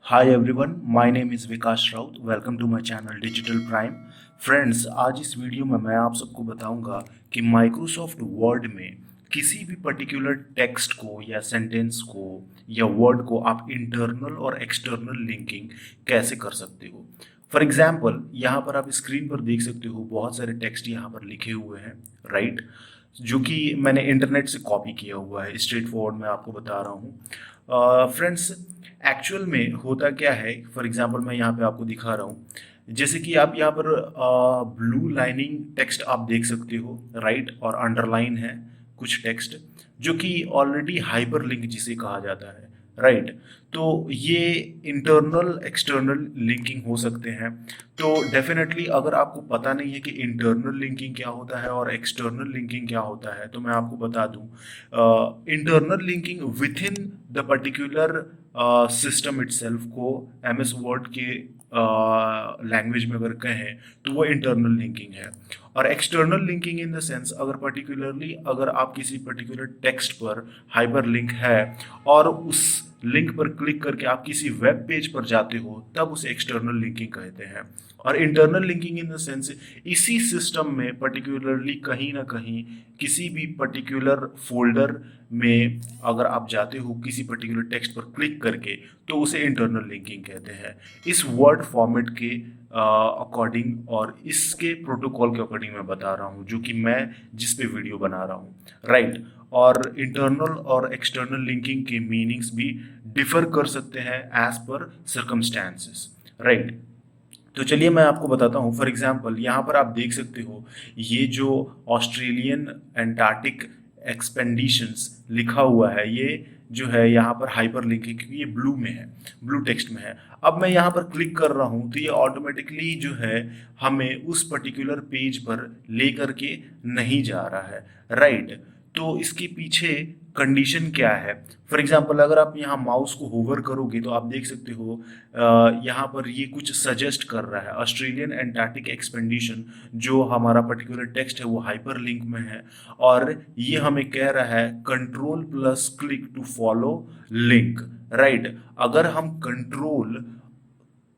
Hi everyone, my name is Vikas Raut. Welcome to my channel digital prime. Friends, आज इस video में मैं आप सबको बताऊंगा कि माइक्रोसॉफ्ट वर्ड में किसी भी पर्टिकुलर टेक्स्ट को या सेंटेंस को या वर्ड को आप इंटरनल और एक्सटर्नल लिंकिंग कैसे कर सकते हो. फॉर एग्जाम्पल, यहाँ पर आप स्क्रीन पर देख सकते हो बहुत सारे टेक्स्ट यहाँ पर लिखे हुए हैं, राइट, जो कि मैंने इंटरनेट से कॉपी किया हुआ है. स्ट्रेट फॉरवर्ड मैं आपको बता रहा हूँ. फ्रेंड्स, एक्चुअल में होता क्या है, फॉर एग्जांपल मैं यहाँ पे आपको दिखा रहा हूँ. जैसे कि आप यहाँ पर ब्लू लाइनिंग टेक्स्ट आप देख सकते हो, राइट, और अंडरलाइन है कुछ टेक्स्ट जो कि ऑलरेडी हाइपर लिंक जिसे कहा जाता है, राइट. तो ये इंटरनल एक्सटर्नल लिंकिंग हो सकते हैं. तो डेफिनेटली अगर आपको पता नहीं है कि इंटरनल लिंकिंग क्या होता है और एक्सटर्नल लिंकिंग क्या होता है, तो मैं आपको बता दूं. Internal linking with in the particular system itself को एमएस वर्ड के लैंग्वेज में अगर कहें तो वो इंटरनल लिंकिंग है. और external linking in the sense, अगर पर्टिकुलरली अगर आप किसी पर्टिकुलर टेक्स्ट पर हाइपर लिंक है और उस लिंक पर क्लिक करके आप किसी वेब पेज पर जाते हो, तब उसे एक्सटर्नल लिंकिंग कहते हैं. और internal linking in the sense, इसी सिस्टम में पर्टिकुलरली कहीं ना कहीं किसी भी पर्टिकुलर फोल्डर में अगर आप जाते हो किसी पर्टिकुलर टेक्स्ट पर क्लिक करके, तो उसे इंटरनल लिंकिंग कहते हैं. इस वर्ड फॉर्मेट के अकॉर्डिंग और इसके प्रोटोकॉल के अकॉर्डिंग मैं बता रहा हूँ, जो कि मैं जिस पे वीडियो बना रहा हूँ, राइट. और इंटरनल और एक्सटर्नल लिंकिंग के मीनिंग्स भी डिफर कर सकते हैं एज पर सर्कमस्टेंसेस, राइट. तो चलिए मैं आपको बताता हूँ. फॉर एग्जांपल, यहाँ पर आप देख सकते हो ये जो ऑस्ट्रेलियन एंटार्क्टिक एक्सपेंडिशंस लिखा हुआ है, ये जो है यहाँ पर हाइपर लिंक है क्योंकि ये ब्लू में है, ब्लू टेक्स्ट में है. अब मैं यहाँ पर क्लिक कर रहा हूँ तो ये ऑटोमेटिकली जो है हमें उस पर्टिकुलर पेज पर ले करके नहीं जा रहा है, राइट. तो इसके पीछे कंडीशन क्या है. फॉर एग्जांपल, अगर आप यहाँ माउस को होवर करोगे तो आप देख सकते हो यहाँ पर ये कुछ सजेस्ट कर रहा है. ऑस्ट्रेलियन एंटार्क्टिक एक्सपेंडिशन, जो हमारा पर्टिकुलर टेक्स्ट है, वो हाइपर लिंक में है और ये हमें कह रहा है control plus click to follow link, right. अगर हम कंट्रोल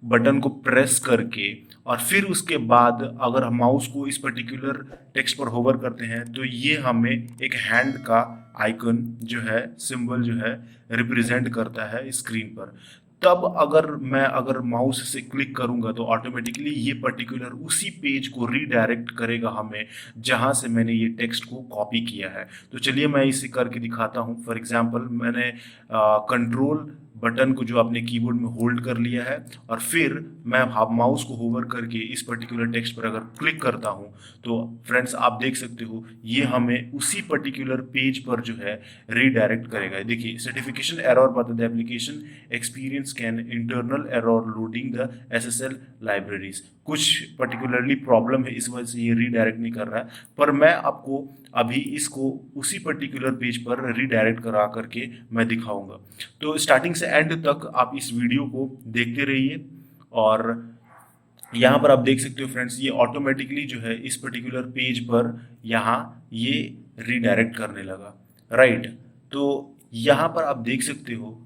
बटन को प्रेस करके और फिर उसके बाद अगर हम माउस को इस पर्टिकुलर टेक्स्ट पर होवर करते हैं, तो ये हमें एक हैंड का आइकन जो है, सिंबल जो है, रिप्रेजेंट करता है स्क्रीन पर. तब अगर माउस से क्लिक करूंगा तो ऑटोमेटिकली ये पर्टिकुलर उसी पेज को रीडायरेक्ट करेगा हमें जहां से मैंने ये टेक्स्ट को कॉपी किया है. तो चलिए मैं इसे करके दिखाता हूं. फॉर एग्जांपल, मैंने कंट्रोल बटन को जो आपने कीबोर्ड में होल्ड कर लिया है और फिर मैं माउस को होवर करके इस पर्टिकुलर टेक्स्ट पर अगर क्लिक करता हूं, तो फ्रेंड्स आप देख सकते हो ये हमें उसी पर्टिकुलर पेज पर जो है रीडायरेक्ट करेगा. देखिए, सर्टिफिकेशन एरर बता the application experience can internal error loading the SSL libraries. कुछ पर्टिकुलरली प्रॉब्लम है, इस वजह से ये रीडायरेक्ट नहीं कर रहा है, पर मैं आपको अभी इसको उसी पर्टिकुलर पेज पर रीडायरेक्ट करा करके मैं दिखाऊंगा. तो स्टार्टिंग से एंड तक आप इस वीडियो को देखते रहिए. और यहाँ पर आप देख सकते हो फ्रेंड्स, ये ऑटोमेटिकली जो है इस पर्टिकुलर पेज पर यहाँ ये रीडायरेक्ट करने लगा, राइट. तो यहाँ पर आप देख सकते हो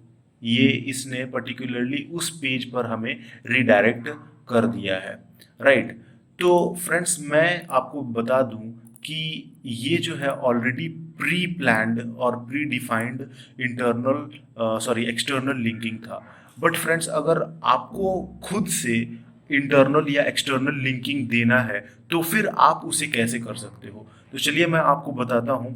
ये इसने पर्टिकुलरली उस पेज पर हमें रीडायरेक्ट कर दिया है, राइट. तो फ्रेंड्स, मैं आपको बता दूं कि ये जो है ऑलरेडी प्री प्लान्ड और प्री डिफाइंड एक्सटर्नल लिंकिंग था. बट फ्रेंड्स, अगर आपको खुद से इंटरनल या एक्सटर्नल लिंकिंग देना है तो फिर आप उसे कैसे कर सकते हो. तो चलिए मैं आपको बताता हूँ.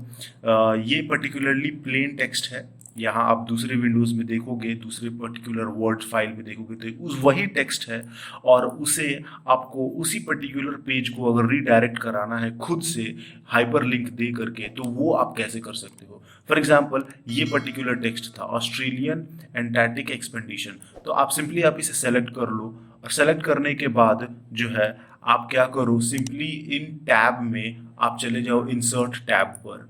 ये पर्टिकुलरली प्लेन टेक्स्ट है. यहाँ आप दूसरे विंडोज में देखोगे, दूसरे पर्टिकुलर वर्ड फाइल में देखोगे तो उस वही टेक्स्ट है और उसे आपको उसी पर्टिकुलर पेज को अगर रीडायरेक्ट कराना है खुद से हाइपर लिंक दे करके, तो वो आप कैसे कर सकते हो. फॉर एग्जाम्पल, ये पर्टिकुलर टेक्स्ट था ऑस्ट्रेलियन एंटार्क्टिक एक्सपेंडिशन. तो आप सिंपली आप इसे सेलेक्ट कर लो और सेलेक्ट करने के बाद जो है आप क्या करो, सिंपली इन टैब में आप चले जाओ, इंसर्ट टैब पर.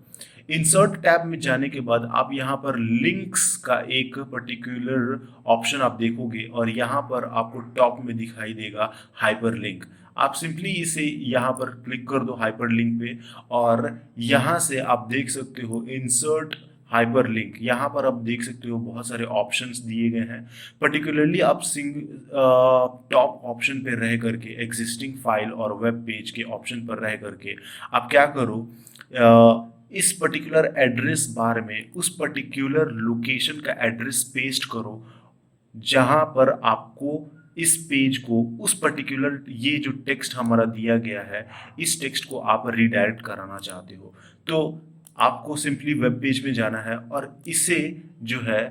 इंसर्ट टैब में जाने के बाद आप यहाँ पर लिंक्स का एक पर्टिकुलर ऑप्शन आप देखोगे और यहाँ पर आपको टॉप में दिखाई देगा हाइपर लिंक. आप सिंपली इसे यहाँ पर क्लिक कर दो हाइपर लिंक पे और यहाँ से आप देख सकते हो इंसर्ट हाइपरलिंक, यहाँ पर आप देख सकते हो बहुत सारे ऑप्शंस दिए गए हैं। पर्टिकुलरली आप टॉप ऑप्शन पे रह करके एग्जिस्टिंग फाइल और वेब पेज के ऑप्शन पर रह करके आप क्या करो, इस पर्टिकुलर एड्रेस बार में उस पर्टिकुलर लोकेशन का एड्रेस पेस्ट करो जहां पर आपको इस पेज को उस पर्टिकुलर ये जो टेक्स्ट हमारा दिया गया है इस टेक्स्ट को आप रीडायरेक्ट कराना चाहते हो। तो आपको सिंपली वेब पेज में जाना है और इसे जो है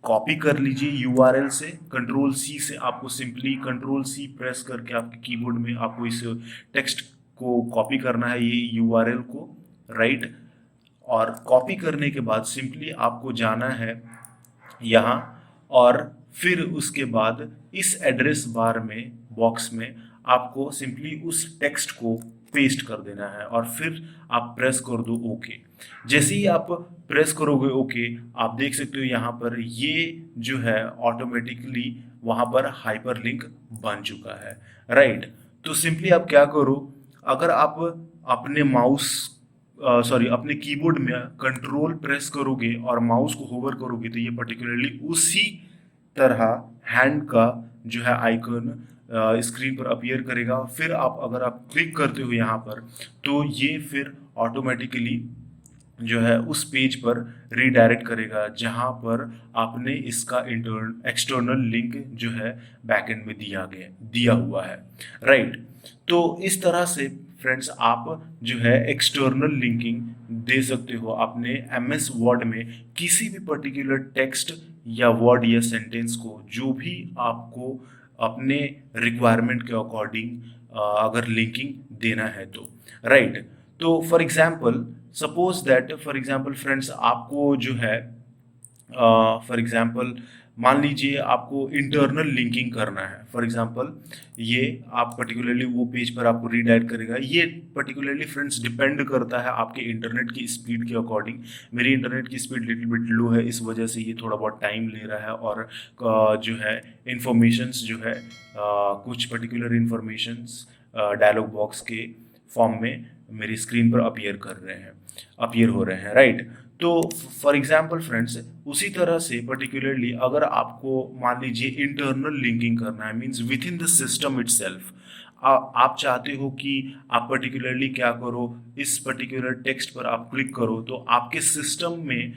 कॉपी कर लीजिए यूआरएल से, कंट्रोल सी से आपको सिंपली कंट्रोल सी प्रेस करके आपके कीबोर्ड में आपको इस टेक्स्ट को कॉपी करना है, ये यूआरएल को, राइट। और कॉपी करने के बाद सिंपली आपको जाना है यहाँ और फिर उसके बाद इस एड्रेस बार में बॉक्स में आपको सिंपली उस टेक्स्ट को पेस्ट कर देना है और फिर आप प्रेस कर दो ओके। जैसे ही आप प्रेस करोगे ओके, आप देख सकते हो यहाँ पर ये जो है ऑटोमेटिकली वहाँ पर हाइपरलिंक बन चुका है, राइट। तो सिंपली आप क्या करो, अगर आप अपने माउस अपने कीबोर्ड में कंट्रोल प्रेस करोगे और माउस को होवर करोगे तो ये पर्टिकुलरली उसी तरह हैंड का जो है आइकन स्क्रीन पर अपीयर करेगा। फिर अगर आप क्लिक करते हो यहाँ पर तो ये फिर ऑटोमेटिकली जो है उस पेज पर रीडायरेक्ट करेगा जहाँ पर आपने इसका एक्सटर्नल लिंक जो है बैकएंड में दिया हुआ है, राइट। तो इस तरह से फ्रेंड्स आप जो है एक्सटर्नल लिंकिंग दे सकते हो अपने एमएस वर्ड में किसी भी पर्टिकुलर टेक्स्ट या वर्ड या सेंटेंस को, जो भी आपको अपने रिक्वायरमेंट के अकॉर्डिंग अगर लिंकिंग देना है तो, राइट। तो for example suppose that friends आपको जो है फॉर एग्जांपल मान लीजिए आपको इंटरनल लिंकिंग करना है। फॉर एग्जांपल ये आप पर्टिकुलरली वो पेज पर आपको रीडायरेक्ट करेगा। ये पर्टिकुलरली फ्रेंड्स डिपेंड करता है आपके इंटरनेट की स्पीड के अकॉर्डिंग। मेरी इंटरनेट की स्पीड लिटिल बिट लो है, इस वजह से ये थोड़ा बहुत टाइम ले रहा है और जो है इंफॉर्मेशंस जो है कुछ पर्टिकुलर इंफॉर्मेशंस डायलॉग बॉक्स के फॉर्म में मेरी स्क्रीन पर अपीयर हो रहे हैं, राइट। तो फॉर एग्जांपल फ्रेंड्स उसी तरह से पर्टिकुलरली अगर आपको मान लीजिए इंटरनल लिंकिंग करना है, means with in the system itself, आप चाहते हो कि आप पर्टिकुलरली क्या करो, इस पर्टिकुलर टेक्स्ट पर आप क्लिक करो तो आपके सिस्टम में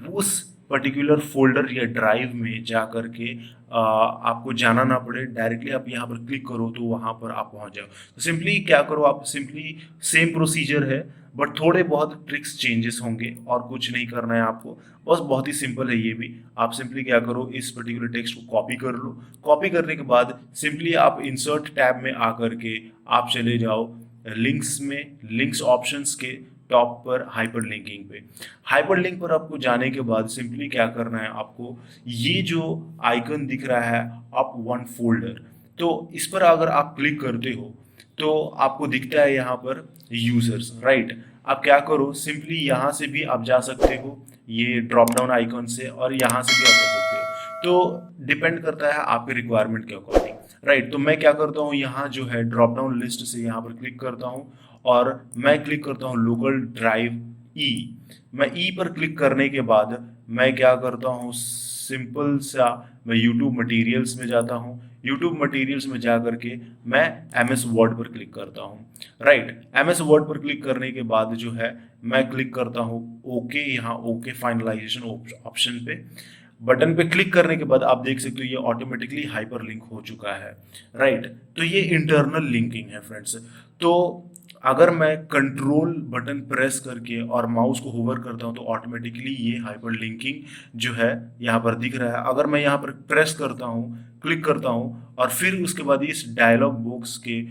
उस पर्टिकुलर फोल्डर या ड्राइव में जा करके आपको जाना ना पड़े, डायरेक्टली आप यहाँ पर क्लिक करो तो वहाँ पर आप पहुँच जाओ। तो सिंपली क्या करो, आप सिंपली सेम प्रोसीजर है बट थोड़े बहुत ट्रिक्स चेंजेस होंगे और कुछ नहीं करना है आपको, बस बहुत ही सिंपल है ये भी। आप सिंपली क्या करो, इस पर्टिकुलर टेक्स्ट को कॉपी कर लो। कॉपी करने के बाद सिंपली आप इंसर्ट टैब में आकर के आप चले जाओ लिंक्स में, लिंक्स ऑप्शंस के टॉप पर हाइपरलिंकिंग पे। हाइपरलिंक पर आपको जाने के बाद सिंपली क्या करना है, आपको ये जो आइकन दिख रहा है अप वन फोल्डर, तो इस पर अगर आप क्लिक करते हो तो आपको दिखता है यहाँ पर यूजर्स, राइट। आप क्या करो, सिंपली यहाँ से भी आप जा सकते हो ये ड्रॉप डाउन आइकन से, और यहाँ से भी आप जा सकते हो। तो डिपेंड करता है आपके रिक्वायरमेंट के अकॉर्डिंग, राइट। तो मैं क्या करता हूँ, यहाँ जो है ड्रॉप डाउन लिस्ट से यहाँ पर क्लिक करता हूँ और मैं क्लिक करता हूँ लोकल ड्राइव ई। मैं ई पर क्लिक करने के बाद मैं क्या करता हूँ, सिंपल सा मैं यूट्यूब मटेरियल्स में जाता हूँ। यूट्यूब मटेरियल्स में जा करके मैं एमएस वर्ड पर क्लिक करता हूँ, राइट। एमएस वर्ड पर क्लिक करने के बाद जो है मैं क्लिक करता हूँ ओके, यहाँ ओके फाइनलाइजेशन ऑप्शन पे, बटन पे क्लिक करने के बाद आप देख सकते हो ये ऑटोमेटिकली हाइपर लिंक हो चुका है, राइट। तो ये इंटरनल लिंकिंग है फ्रेंड्स। तो अगर मैं कंट्रोल बटन प्रेस करके और माउस को होवर करता हूं तो ऑटोमेटिकली ये हाइपर लिंकिंग जो है यहाँ पर दिख रहा है। अगर मैं यहाँ पर प्रेस करता हूँ, क्लिक करता हूँ और फिर उसके बाद इस डायलॉग बॉक्स के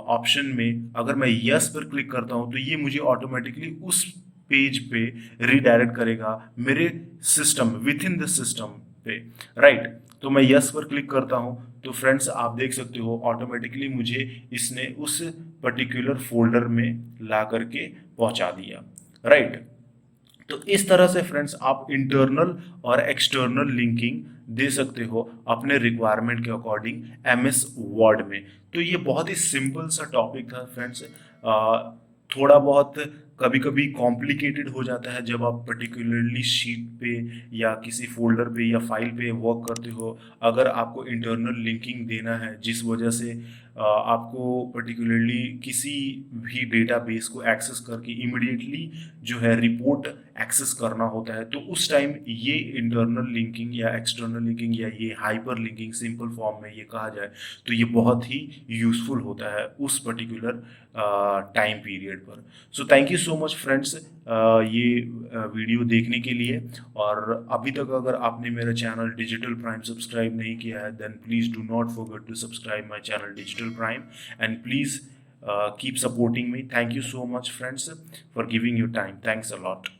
ऑप्शन में अगर मैं यस पर क्लिक करता हूँ तो ये मुझे ऑटोमेटिकली उस पेज पे रीडायरेक्ट करेगा मेरे system, with in the system पे, राइट। तो मैं यस पर क्लिक करता हूं तो फ्रेंड्स आप देख सकते हो ऑटोमेटिकली मुझे इसने उस पर्टिकुलर फोल्डर में ला करके पहुंचा दिया, राइट। तो इस तरह से फ्रेंड्स आप इंटरनल और एक्सटर्नल लिंकिंग दे सकते हो अपने रिक्वायरमेंट के अकॉर्डिंग एमएस वर्ड में। तो ये बहुत ही सिंपल सा टॉपिक था फ्रेंड्स, थोड़ा बहुत कभी कभी कॉम्प्लिकेटेड हो जाता है जब आप पर्टिकुलरली शीट पे या किसी फोल्डर पे या फाइल पे वर्क करते हो। अगर आपको इंटरनल लिंकिंग देना है जिस वजह से आपको पर्टिकुलरली किसी भी डेटाबेस को एक्सेस करके इमिडिएटली जो है रिपोर्ट एक्सेस करना होता है, तो उस टाइम ये इंटरनल लिंकिंग या एक्सटर्नल लिंकिंग या ये हाइपर लिंकिंग सिंपल फॉर्म में ये कहा जाए तो ये बहुत ही यूजफुल होता है उस पर्टिकुलर टाइम पीरियड पर। So thank you so much friends ये वीडियो देखने के लिए। और अभी तक अगर आपने मेरा चैनल डिजिटल प्राइम सब्सक्राइब नहीं किया है then please do not forget to subscribe my channel digital prime and please keep supporting me. Thank you so much friends for giving your time. Thanks a lot.